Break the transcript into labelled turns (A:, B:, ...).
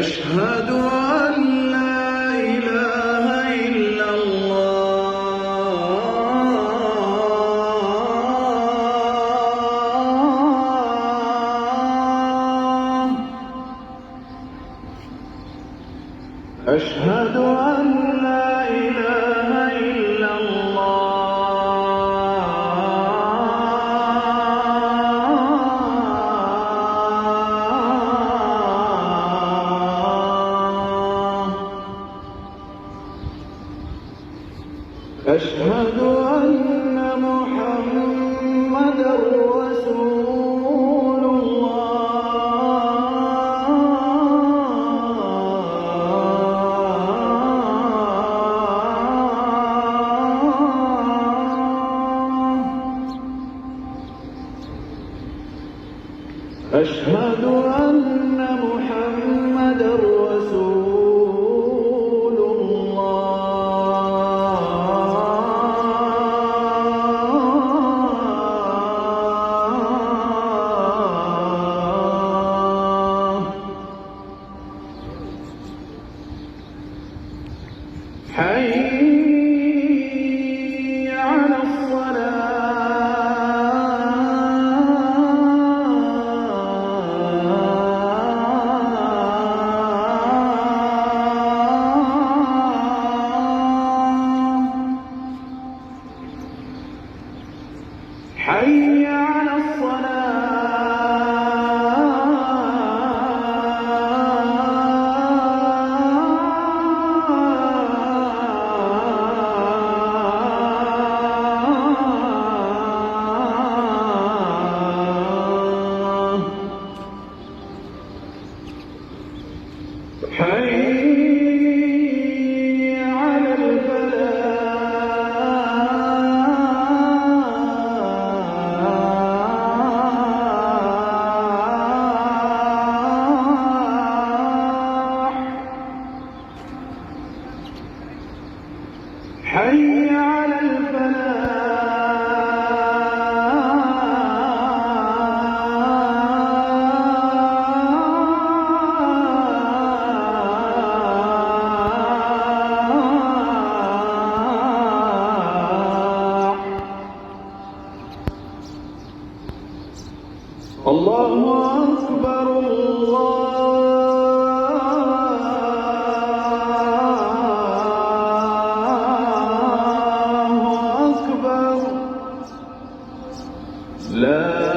A: أشهد أن لا إله إلا الله. أشهد أن لا إله إلا الله. أشهد أن محمدًا رسول الله. أشهد أن محمدًا رسول الله. حي على الصلاة. حي على الصلاة. حي على الفلاح. حي على الفلاح. الله أكبر الله أكبر. لا